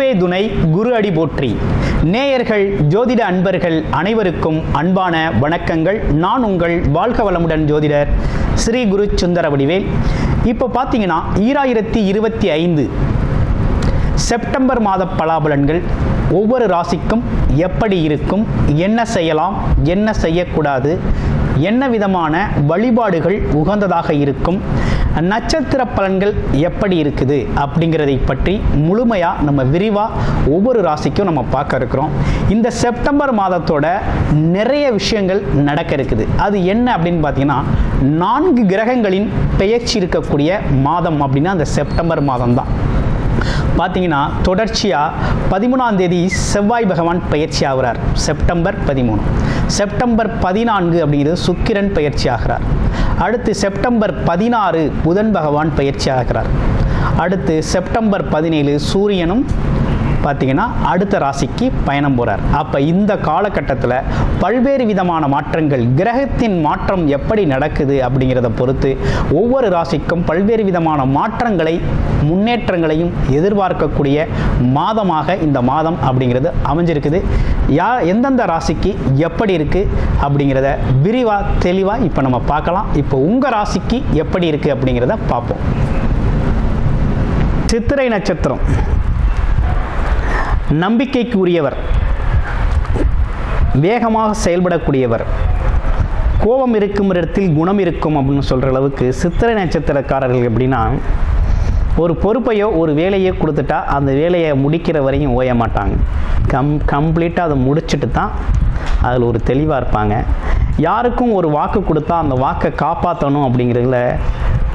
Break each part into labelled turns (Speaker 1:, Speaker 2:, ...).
Speaker 1: குருவே துணை, குரு அடி போற்றி. நேயர்கள், ஜோதிட அன்பர்கள் அனைவருக்கும் அன்பான வணக்கங்கள். நான் உங்கள் வாழ்க வளமுடன் ஜோதிடர் ஸ்ரீ குரு சுந்தர வடிவேல். இப்போ பார்த்தீங்கன்னா 2025 செப்டம்பர் மாத பலாபலன்கள் ஒவ்வொரு ராசிக்கும் எப்படி இருக்கும், என்ன செய்யலாம், என்ன செய்யக்கூடாது, என்ன விதமான வழிபாடுகள் உகந்ததாக இருக்கும், நட்சத்திர பலன்கள் எப்படி இருக்குது அப்படிங்கிறதை பற்றி முழுமையாக நம்ம விரிவாக ஒவ்வொரு ராசிக்கும் நம்ம பார்க்க இருக்கிறோம். இந்த செப்டம்பர் மாதத்தோட நிறைய விஷயங்கள் நடக்க இருக்குது. அது என்ன அப்படின்னு பார்த்தீங்கன்னா, 4 கிரகங்களின் பெயர்ச்சி இருக்கக்கூடிய மாதம் அப்படின்னா அந்த செப்டம்பர் மாதம் தான். பார்த்தீங்கன்னா தொடர்ச்சியாக 13ஆம் தேதி செவ்வாய் பகவான் பயிற்சி ஆகிறார், செப்டம்பர் 13. செப்டம்பர் 14 அப்படிங்கிறது சுக்கிரன் பயிற்சி ஆகிறார். அடுத்து செப்டம்பர் 16 புதன் பகவான் பயிற்சி ஆகிறார். அடுத்து செப்டம்பர் 17 சூரியனும் பார்த்தீங்கன்னா அடுத்த ராசிக்கு பயணம் போகிறார். அப்போ இந்த காலகட்டத்தில் பல்வேறு விதமான மாற்றங்கள், கிரகத்தின் மாற்றம் எப்படி நடக்குது அப்படிங்கிறத பொறுத்து ஒவ்வொரு ராசிக்கும் பல்வேறு விதமான மாற்றங்களை, முன்னேற்றங்களையும் எதிர்பார்க்கக்கூடிய மாதமாக இந்த மாதம் அப்படிங்கிறது அமைஞ்சிருக்குது. எந்தெந்த ராசிக்கு எப்படி இருக்குது அப்படிங்கிறத விரிவாக தெளிவாக இப்போ நம்ம பார்க்கலாம். இப்போ உங்கள் ராசிக்கு எப்படி இருக்குது அப்படிங்கிறத பார்ப்போம். சித்திரை நட்சத்திரம் நம்பிக்கைக்கு உரியவர், வேகமாக செயல்படக்கூடியவர், கோபம் இருக்கும் இடத்தில் குணம் இருக்கும் அப்படின்னு சொல்கிற அளவுக்கு சித்திரை நட்சத்திரக்காரர்கள் எப்படின்னா, ஒரு பொறுப்பையோ ஒரு வேலையோ கொடுத்துட்டா அந்த வேலையை முடிக்கிற வரையும் ஓய மாட்டாங்க. கம்ப்ளீட்டாக அதை முடிச்சுட்டு தான் அதில் ஒரு தெளிவாக இருப்பாங்க. யாருக்கும் ஒரு வாக்கு கொடுத்தா அந்த வாக்கை காப்பாற்றணும் அப்படிங்கிறதுல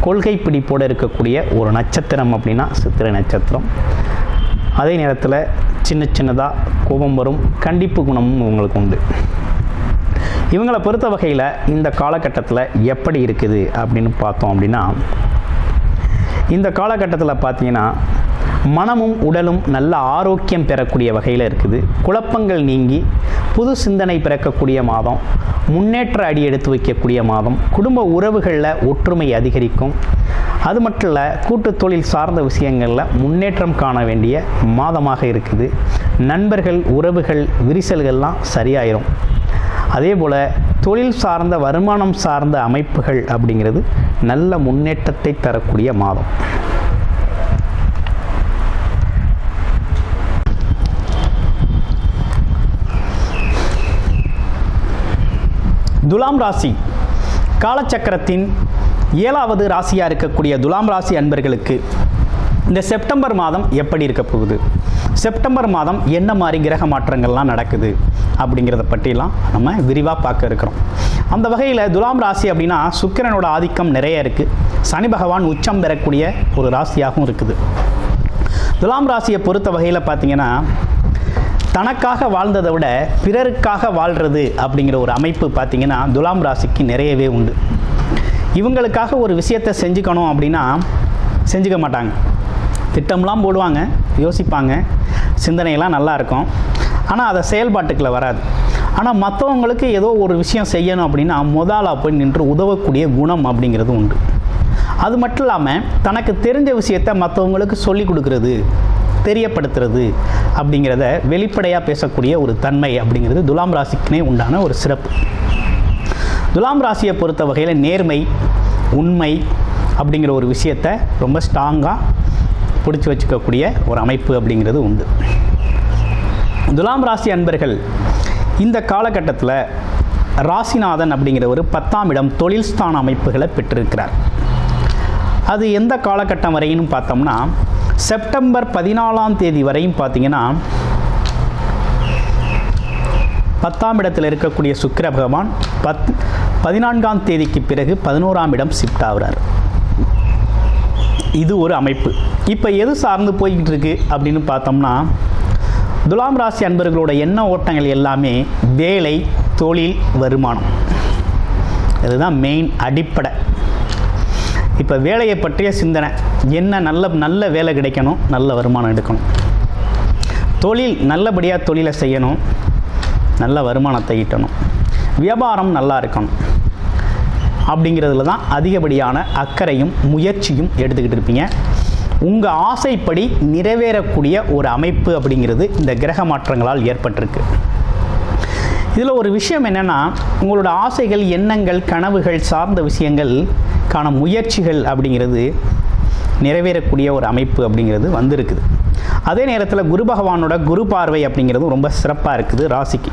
Speaker 1: கொள்கை பிடிப்போடு இருக்கக்கூடிய ஒரு நட்சத்திரம் அப்படின்னா சித்திரை நட்சத்திரம். அதே நேரத்தில் சின்னதாக கோபம் வரும், கண்டிப்பு குணமும் இவங்களுக்கு உண்டு. இவங்களை பொறுத்த வகையில் இந்த காலகட்டத்தில் எப்படி இருக்குது அப்படின்னு பார்த்தோம் அப்படின்னா, இந்த காலகட்டத்தில் பார்த்தீங்கன்னா மனமும் உடலும் நல்ல ஆரோக்கியம் பெறக்கூடிய வகையில் இருக்குது. குழப்பங்கள் நீங்கி புது சிந்தனை பிறக்கக்கூடிய மாதம், முன்னேற்ற அடி எடுத்து வைக்கக்கூடிய மாதம், குடும்ப உறவுகளில் ஒற்றுமை அதிகரிக்கும். அது மட்டும் இல்லை, கூட்டு தொழில் சார்ந்த விஷயங்களில் முன்னேற்றம் காண வேண்டிய மாதமாக இருக்குது. நண்பர்கள், உறவுகள், விரிசல்கள்லாம் சரியாயிரும். அதே போல் தொழில் சார்ந்த, வருமானம் சார்ந்த அமைப்புகள் அப்படிங்கிறது நல்ல முன்னேற்றத்தை தரக்கூடிய மாதம். துலாம் ராசி காலச்சக்கரத்தின் 7வது ராசியாக இருக்கக்கூடிய துலாம் ராசி அன்பர்களுக்கு இந்த செப்டம்பர் மாதம் எப்படி இருக்க போகுது, செப்டம்பர் மாதம் என்ன மாதிரி கிரக மாற்றங்கள்லாம் நடக்குது அப்படிங்கிறத பற்றிலாம் நம்ம விரிவாக பார்க்க இருக்கிறோம். அந்த வகையில் துலாம் ராசி அப்படின்னா சுக்கிரனோட ஆதிக்கம் நிறைய இருக்குது. சனி பகவான் உச்சம் பெறக்கூடிய ஒரு ராசியாகவும் இருக்குது. துலாம் ராசியை பொறுத்த வகையில் பார்த்திங்கன்னா, தனக்காக வாழ்ந்ததை விட பிறருக்காக வாழ்கிறது அப்படிங்கிற ஒரு அமைப்பு பார்த்திங்கன்னா துலாம் ராசிக்கு நிறையவே உண்டு. இவங்களுக்காக ஒரு விஷயத்தை செஞ்சுக்கணும் அப்படின்னா செஞ்சுக்க மாட்டாங்க. திட்டம்லாம் போடுவாங்க, யோசிப்பாங்க, சிந்தனையெல்லாம் நல்லா இருக்கும். ஆனால் அதை செயல்பாட்டுக்குள்ள வராது. ஆனால் மற்றவங்களுக்கு ஏதோ ஒரு விஷயம் செய்யணும் அப்படின்னா முதலாக போய் நின்று உதவக்கூடிய குணம் அப்படிங்கிறது உண்டு. அது மட்டும் இல்லாமல் தனக்கு தெரிஞ்ச விஷயத்தை மற்றவங்களுக்கு சொல்லி கொடுக்கறது, தெரியப்படுத்துறது அப்படிங்கிறத வெளிப்படையாக பேசக்கூடிய ஒரு தன்மை அப்படிங்கிறது துலாம் ராசிக்குனே உண்டான ஒரு சிறப்பு. துலாம் ராசியை பொறுத்த வகையில் நேர்மை, உண்மை அப்படிங்கிற ஒரு விஷயத்தை ரொம்ப ஸ்ட்ராங்காக பிடிச்சி வச்சுக்கக்கூடிய ஒரு அமைப்பு அப்படிங்கிறது உண்டு. துலாம் ராசி அன்பர்கள் இந்த காலகட்டத்தில் ராசிநாதன் அப்படிங்கிற ஒரு 10ஆம் இடம் தொழில் ஸ்தான அமைப்புகளை பெற்றிருக்கிறார். அது எந்த காலகட்டம் வரையும் பார்த்தோம்னா செப்டம்பர் 14ஆம் தேதி வரையும் பார்த்தீங்கன்னா 10ஆம் இடத்தில் இருக்கக்கூடிய சுக்கிர பகவான் 14ஆம் தேதிக்கு பிறகு 11ஆம் இடம் ஷிஃப்ட் ஆகிறார். இது ஒரு அமைப்பு. இப்போ எது சார்ந்து போய்கிட்டு இருக்கு அப்படின்னு பார்த்தோம்னா, துலாம் ராசி அன்பர்களோட எண்ண ஓட்டங்கள் எல்லாமே வேலை, தொழில், வருமானம். இதுதான் மெயின் அடிப்படை. இப்போ வேலையை பற்றிய சிந்தனை என்ன, நல்ல வேலை கிடைக்கணும், நல்ல வருமானம் எடுக்கணும். தொழில் நல்லபடியாக தொழிலை செய்யணும், நல்ல வருமானத்தை ஈட்டணும். வியாபாரம் நல்லா இருக்கணும் அப்படிங்கிறதுல தான் அதிகப்படியான அக்கறையும் முயற்சியும் எடுத்துக்கிட்டு இருப்பீங்க. உங்கள் ஆசைப்படி நிறைவேறக்கூடிய ஒரு அமைப்பு அப்படிங்கிறது இந்த கிரக மாற்றங்களால் ஏற்பட்டிருக்கு. இதில் ஒரு விஷயம் என்னென்னா, உங்களோட ஆசைகள், எண்ணங்கள், கனவுகள் சார்ந்த விஷயங்களுக்கான முயற்சிகள் அப்படிங்கிறது நிறைவேறக்கூடிய ஒரு அமைப்பு அப்படிங்கிறது வந்திருக்குது. அதே நேரத்தில் குரு பகவானோட குரு பார்வை அப்படிங்கிறது ரொம்ப சிறப்பாக இருக்குது ராசிக்கு.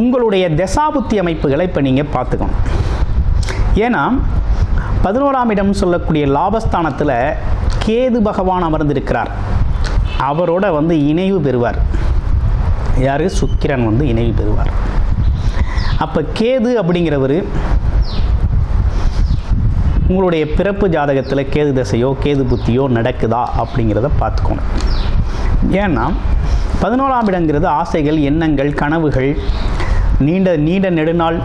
Speaker 1: உங்களுடைய தசாபுத்தி அமைப்புகளை இப்போ நீங்கள் பார்த்துக்கணும். ஏன்னா 11ஆம் இடம் சொல்லக்கூடிய லாபஸ்தானத்தில் கேது பகவான் அமர்ந்திருக்கிறார். அவரோட இணைவு பெறுவார். யார்? சுக்கிரன் இணைவு பெறுவார். அப்போ கேது அப்படிங்கிறவர் உங்களுடைய பிறப்பு ஜாதகத்தில் கேது தசையோ கேது புத்தியோ நடக்குதா அப்படிங்கிறத பார்த்துக்கணும். ஏன்னா 11ஆம் இடங்கிறது ஆசைகள், எண்ணங்கள், கனவுகள், நீண்ட நெடுநாள்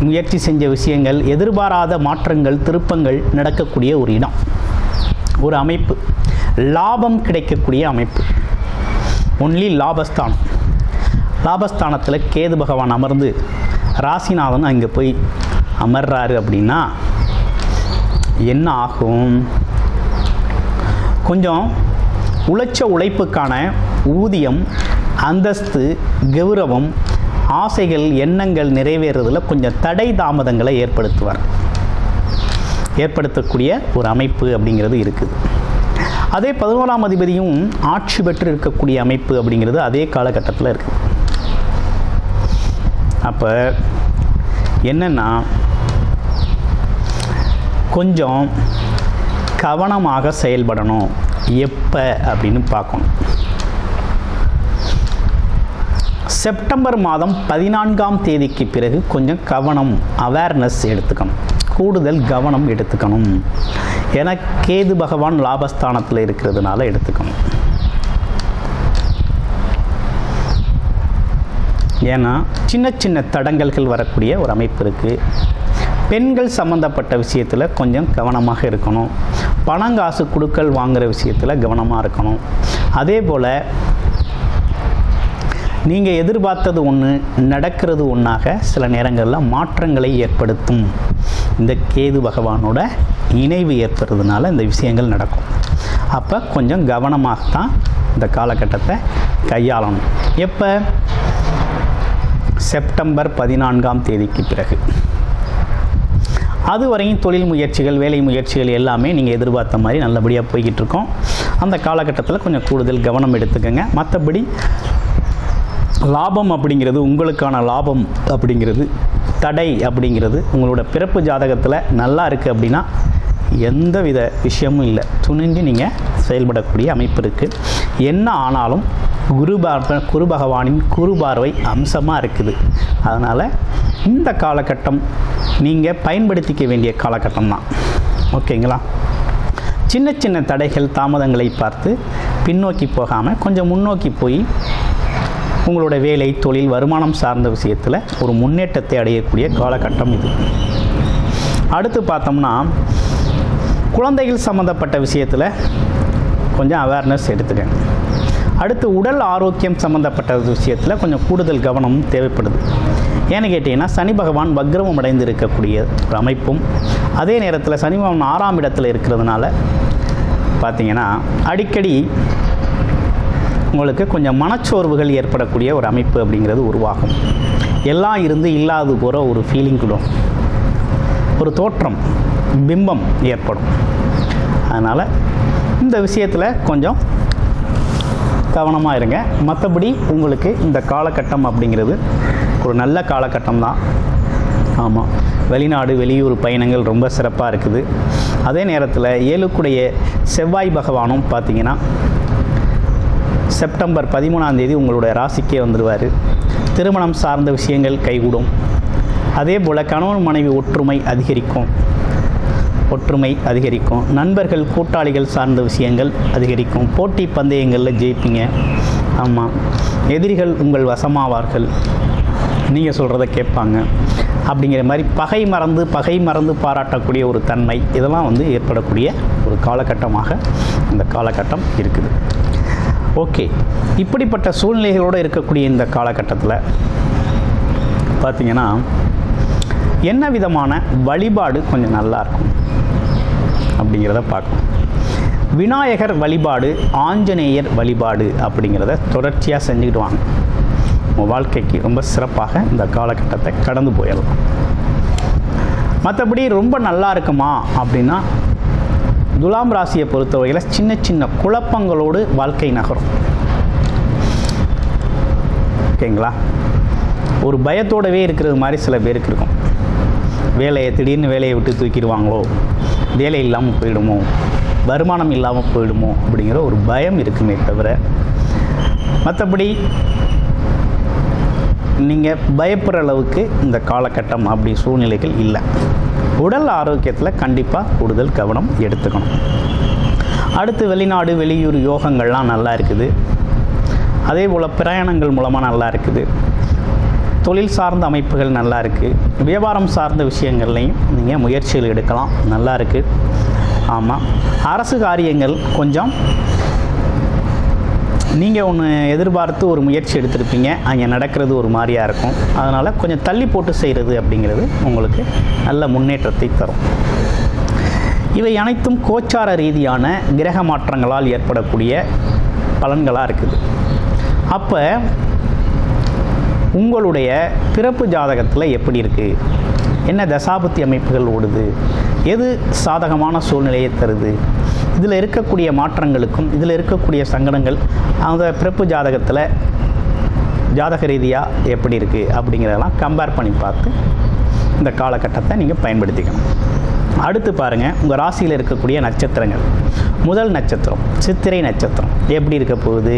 Speaker 1: முயற்சி செஞ்ச விஷயங்கள், எதிர்பாராத மாற்றங்கள், திருப்பங்கள் நடக்கக்கூடிய ஒரு இடம், ஒரு அமைப்பு, லாபம் கிடைக்கக்கூடிய அமைப்பு. ஒன்லி லாபஸ்தானம். லாபஸ்தானத்தில் கேது பகவான் அமர்ந்து ராசிநாதன் அங்கே போய் அமர்றாரு அப்படின்னா என்ன ஆகும்? கொஞ்சம் உழைப்புக்கான ஊதியம், அந்தஸ்து, கௌரவம், ஆசைகள், எண்ணங்கள் நிறைவேறதில் கொஞ்சம் தடை தாமதங்களை ஏற்படுத்தக்கூடிய ஒரு அமைப்பு அப்படிங்கிறது இருக்குது. அதே 11ஆம் அதிபதியும் ஆட்சி பெற்று இருக்கக்கூடிய அமைப்பு அப்படிங்கிறது அதே காலகட்டத்தில் இருக்குது. அப்போ என்னென்னா, கொஞ்சம் கவனமாக செயல்படணும். எப்போ அப்படின்னு பார்க்கணும். செப்டம்பர் மாதம் 14ஆம் தேதிக்கு பிறகு கொஞ்சம் கவனம், அவேர்னஸ் எடுத்துக்கணும், கூடுதல் கவனம் எடுத்துக்கணும். ஏன்னா கேது பகவான் லாபஸ்தானத்தில் இருக்கிறதுனால எடுத்துக்கணும். ஏன்னா சின்ன தடங்கல்கள் வரக்கூடிய ஒரு அமைப்பு இருக்குது. பெண்கள் சம்மந்தப்பட்ட விஷயத்தில் கொஞ்சம் கவனமாக இருக்கணும். பணங்காசு கொடுக்கல் வாங்குகிற விஷயத்தில் கவனமாக இருக்கணும். அதே போல் நீங்கள் எதிர்பார்த்தது ஒன்று நடக்கிறது ஒன்றாக சில நேரங்களில் மாற்றங்களை ஏற்படுத்தும். இந்த கேது பகவானோட இணைவு ஏற்படுறதுனால இந்த விஷயங்கள் நடக்கும். அப்போ கொஞ்சம் கவனமாகத்தான் இந்த காலகட்டத்தை கையாளணும். எப்போ? செப்டம்பர் 14ஆம் தேதிக்கு பிறகு. அதுவரையும் தொழில் முயற்சிகள், வேலை முயற்சிகள் எல்லாமே நீங்கள் எதிர்பார்த்த மாதிரி நல்லபடியாக போய்கிட்டு இருக்கோம். அந்த காலகட்டத்தில் கொஞ்சம் கூடுதல் கவனம் எடுத்துக்கோங்க. மற்றபடி லாபம் அப்படிங்கிறது, உங்களுக்கான லாபம் அப்படிங்கிறது, தடை அப்படிங்கிறது உங்களோட பிறப்பு ஜாதகத்தில் நல்லா இருக்குது அப்படின்னா எந்த வித விஷயமும் இல்லை, துணிஞ்சு நீங்கள் செயல்படக்கூடிய அமைப்பு இருக்குது. என்ன ஆனாலும் குரு பகவானின் குரு பார்வை அம்சமாக இருக்குது. அதனால் இந்த காலகட்டம் நீங்கள் பயன்படுத்திக்க வேண்டிய காலகட்டம் தான். ஓகேங்களா? சின்ன தடைகள், தாமதங்களை பார்த்து பின்னோக்கி போகாமல் கொஞ்சம் முன்னோக்கி போய் உங்களோட வேலை, தொழில், வருமானம் சார்ந்த விஷயத்தில் ஒரு முன்னேற்றத்தை அடையக்கூடிய காலகட்டம் இது. அடுத்து பார்த்தோம்னா குழந்தைகள் சம்மந்தப்பட்ட விஷயத்தில் கொஞ்சம் அவேர்னஸ் எடுத்துக்கங்க. அடுத்து உடல் ஆரோக்கியம் சம்மந்தப்பட்ட விஷயத்தில் கொஞ்சம் கூடுதல் கவனமும் தேவைப்படுது. ஏன்னு கேட்டிங்கன்னா சனி பகவான் வக்ரமம் அடைந்து இருக்கக்கூடிய ஒரு அமைப்பும், அதே நேரத்தில் சனி பகவான் 6ஆம் இடத்துல இருக்கிறதுனால பார்த்திங்கன்னா அடிக்கடி உங்களுக்கு கொஞ்சம் மனச்சோர்வுகள் ஏற்படக்கூடிய ஒரு அமைப்பு அப்படிங்கிறது உருவாகும். எல்லாம் இருந்து இல்லாது போகிற ஒரு ஃபீலிங் கூட, ஒரு தோற்றம், பிம்பம் ஏற்படும். அதனால் இந்த விஷயத்தில் கொஞ்சம் கவனமாக இருங்க. மற்றபடி உங்களுக்கு இந்த காலகட்டம் அப்படிங்கிறது ஒரு நல்ல காலகட்டம் தான். ஆமாம், வெளிநாடு, வெளியூர் பயணங்கள் ரொம்ப சிறப்பாக இருக்குது. அதே நேரத்தில் 7க்குடைய செவ்வாய் பகவானும் பார்த்திங்கன்னா செப்டம்பர் 13ஆம் தேதி உங்களுடைய ராசிக்கே வந்துடுவார். திருமணம் சார்ந்த விஷயங்கள் கைகூடும். அதே போல் கணவன் மனைவி ஒற்றுமை அதிகரிக்கும். நண்பர்கள், கூட்டாளிகள் சார்ந்த விஷயங்கள் அதிகரிக்கும். போட்டி பந்தயங்களில் ஜெயிப்பீங்க. ஆமாம், எதிரிகள் உங்கள் வசமாவார்கள், நீங்கள் சொல்கிறத கேட்பாங்க. அப்படிங்கிற மாதிரி பகை மறந்து பாராட்டக்கூடிய ஒரு தன்மை, இதெல்லாம் ஏற்படக்கூடிய ஒரு காலகட்டமாக இந்த காலகட்டம் இருக்குது. ஓகே, இப்படிப்பட்ட சூழ்நிலைகளோடு இருக்கக்கூடிய இந்த காலகட்டத்தில் பார்த்திங்கன்னா என்ன விதமான வழிபாடு கொஞ்சம் நல்லாயிருக்கும் அப்படிங்கிறத பார்க்கணும். விநாயகர் வழிபாடு, ஆஞ்சநேயர் வழிபாடு அப்படிங்கிறத தொடர்ச்சியாக செஞ்சுக்கிட்டு வாங்க. உங்கள் வாழ்க்கைக்கு ரொம்ப சிறப்பாக இந்த காலகட்டத்தை கடந்து போயிடலாம். மற்றபடி ரொம்ப நல்லா இருக்குமா அப்படின்னா, துலாம் ராசியை பொறுத்தவரையில் சின்ன சின்ன குழப்பங்களோடு வாழ்க்கை நகரும். ஓகேங்களா? ஒரு பயத்தோடவே இருக்கிறது மாதிரி சில பேருக்கு இருக்கும். திடீர்னு வேலையை விட்டு தூக்கிடுவாங்களோ, வேலை இல்லாமல் போயிடுமோ, வருமானம் இல்லாமல் போயிடுமோ அப்படிங்கிற ஒரு பயம் இருக்குமே தவிர, மற்றபடி நீங்கள் பயப்படுற அளவுக்கு இந்த காலகட்டம் அப்படி சூழ்நிலைகள் இல்லை. உடல் ஆரோக்கியத்தில் கண்டிப்பாக கூடுதல் கவனம் எடுத்துக்கணும். அடுத்து வெளிநாடு வெளியூர் யோகங்கள்லாம் நல்லா இருக்குது. அதே போல் பிரயாணங்கள் மூலமாக நல்லா இருக்குது. தொழில் சார்ந்த அமைப்புகள் நல்லா இருக்குது. வியாபாரம் சார்ந்த விஷயங்கள்லையும் நீங்கள் முயற்சிகள் எடுக்கலாம், நல்லா இருக்குது. ஆமாம், அரசு காரியங்கள் கொஞ்சம் நீங்கள் ஒன்று எதிர்பார்த்து ஒரு முயற்சி எடுத்திருப்பீங்க, அங்கே நடக்கிறது ஒரு மாதிரியாக இருக்கும். அதனால் கொஞ்சம் தள்ளி போட்டு செய்கிறது அப்படிங்கிறது உங்களுக்கு நல்ல முன்னேற்றத்தை தரும். இவை அனைத்தும் கோச்சார ரீதியான கிரக மாற்றங்களால் ஏற்படக்கூடிய பலன்களாக இருக்குது. அப்போ உங்களுடைய பிறப்பு ஜாதகத்தில் எப்படி இருக்குது, என்ன தசாபுத்தி அமைப்புகள் ஓடுது, எது சாதகமான சூழ்நிலையை தருது, இதில் இருக்கக்கூடிய மாற்றங்களுக்கும் இதில் இருக்கக்கூடிய சங்கடங்கள் அந்த பிறப்பு ஜாதகத்தில் ஜாதக ரீதியாக எப்படி இருக்குது அப்படிங்கிறதெல்லாம் கம்பேர் பண்ணி பார்த்து இந்த காலகட்டத்தை நீங்கள் பயன்படுத்திக்கணும். அடுத்து பாருங்கள், உங்கள் ராசியில் இருக்கக்கூடிய நட்சத்திரங்கள். முதல் நட்சத்திரம் சித்திரை நட்சத்திரம் எப்படி இருக்க போகுது?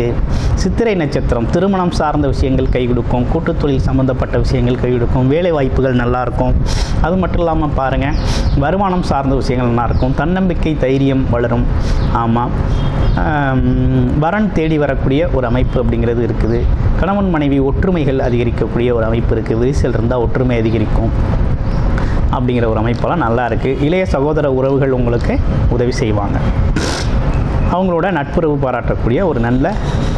Speaker 1: சித்திரை நட்சத்திரம் திருமணம் சார்ந்த விஷயங்கள் கை கொடுக்கும், கூட்டுத் தொழில் சம்மந்தப்பட்ட விஷயங்கள் கை கொடுக்கும், வேலை வாய்ப்புகள் நல்லாயிருக்கும். அது மட்டும் இல்லாமல் பாருங்கள், வருமானம் சார்ந்த விஷயங்கள் நல்லாயிருக்கும், தன்னம்பிக்கை தைரியம் வளரும். ஆமாம், வரன் தேடி வரக்கூடிய ஒரு அமைப்பு அப்படிங்கிறது இருக்குது. கணவன் மனைவி ஒற்றுமைகள் அதிகரிக்கக்கூடிய ஒரு அமைப்பு இருக்குது. விரிசல் இருந்தால் ஒற்றுமை அதிகரிக்கும் அப்படிங்கிற ஒரு அமைப்பெல்லாம் நல்லா இருக்குது. இளைய சகோதர உறவுகள் உங்களுக்கு உதவி செய்வாங்க. அவங்களோட நட்புறவு பாராட்டக்கூடிய ஒரு நல்ல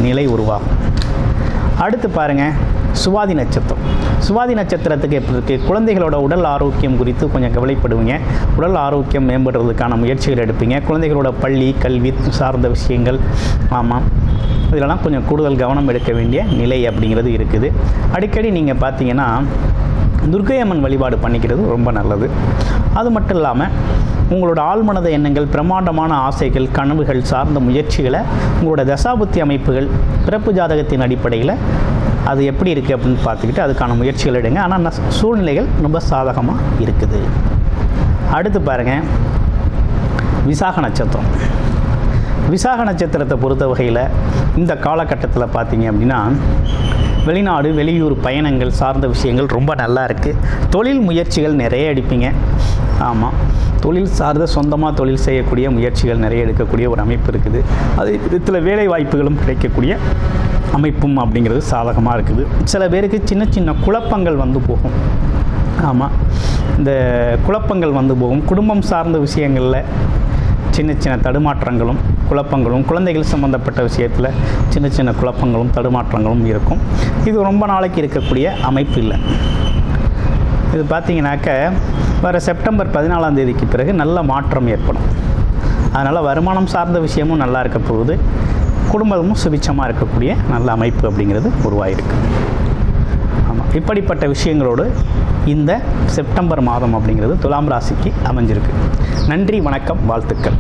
Speaker 1: நிலை உருவாகும். அடுத்து பாருங்கள், சுவாதி நட்சத்திரம். சுவாதி நட்சத்திரத்துக்கு எப்படி இருக்குது? குழந்தைகளோட உடல் ஆரோக்கியம் குறித்து கொஞ்சம் கவலைப்படுவீங்க. உடல் ஆரோக்கியம் மேம்படுறதுக்கான முயற்சிகள் எடுப்பீங்க. குழந்தைகளோட பள்ளி கல்வி சார்ந்த விஷயங்கள், ஆமாம், இதெல்லாம் கொஞ்சம் கூடுதல் கவனம் எடுக்க வேண்டிய நிலை அப்படிங்கிறது இருக்குது. அடிக்கடி நீங்கள் பார்த்தீங்கன்னா துர்க்கை அம்மன் வழிபாடு பண்ணிக்கிறது ரொம்ப நல்லது. அது மட்டும் இல்லாமல் உங்களோட ஆழ்மனத எண்ணங்கள், பிரம்மாண்டமான ஆசைகள், கனவுகள் சார்ந்த முயற்சிகளை உங்களோட தசாபுத்தி அமைப்புகள் பிறப்பு ஜாதகத்தின் அடிப்படையில் அது எப்படி இருக்குது அப்படின்னு பார்த்துக்கிட்டு அதுக்கான முயற்சிகள் எடுங்க. ஆனால் சூழ்நிலைகள் ரொம்ப சாதகமாக இருக்குது. அடுத்து பாருங்கள், விசாக நட்சத்திரம். விசாக நட்சத்திரத்தை பொறுத்த வகையில் இந்த காலகட்டத்தில் பார்த்தீங்க அப்படின்னா வெளிநாடு வெளியூர் பயணங்கள் சார்ந்த விஷயங்கள் ரொம்ப நல்லா இருக்குது. தொழில் முயற்சிகள் நிறைய எடுப்பீங்க. ஆமாம், தொழில் சார்ந்த சொந்தமாக தொழில் செய்யக்கூடிய முயற்சிகள் நிறைய எடுக்கக்கூடிய ஒரு அமைப்பு இருக்குது. அதே விதத்தில் வேலை வாய்ப்புகளும் கிடைக்கக்கூடிய அமைப்பும் அப்படிங்கிறது சாதகமாக இருக்குது. சில பேருக்கு சின்ன சின்ன குழப்பங்கள் வந்து போகும். ஆமாம், இந்த குழப்பங்கள் வந்து போகும். குடும்பம் சார்ந்த விஷயங்களில் சின்ன சின்ன தடுமாற்றங்களும் குழப்பங்களும், குழந்தைகள் சம்மந்தப்பட்ட விஷயத்தில் சின்ன சின்ன குழப்பங்களும் தடுமாற்றங்களும் இருக்கும். இது ரொம்ப நாளைக்கு இருக்கக்கூடிய அமைப்பு இல்லை. இது பார்த்திங்கனாக்க வர செப்டம்பர் 14ஆம் தேதிக்கு பிறகு நல்ல மாற்றம் ஏற்படும். அதனால் வருமானம் சார்ந்த விஷயமும் நல்லா இருக்க போகுது. குடும்பமும் சுபிட்சமாக இருக்கக்கூடிய நல்ல அமைப்பு அப்படிங்கிறது உருவாயிருக்கு. ஆமாம், இப்படிப்பட்ட விஷயங்களோடு இந்த செப்டம்பர் மாதம் அப்படிங்கிறது துலாம் ராசிக்கு அமைஞ்சிருக்கு. நன்றி, வணக்கம், வாழ்த்துக்கள்.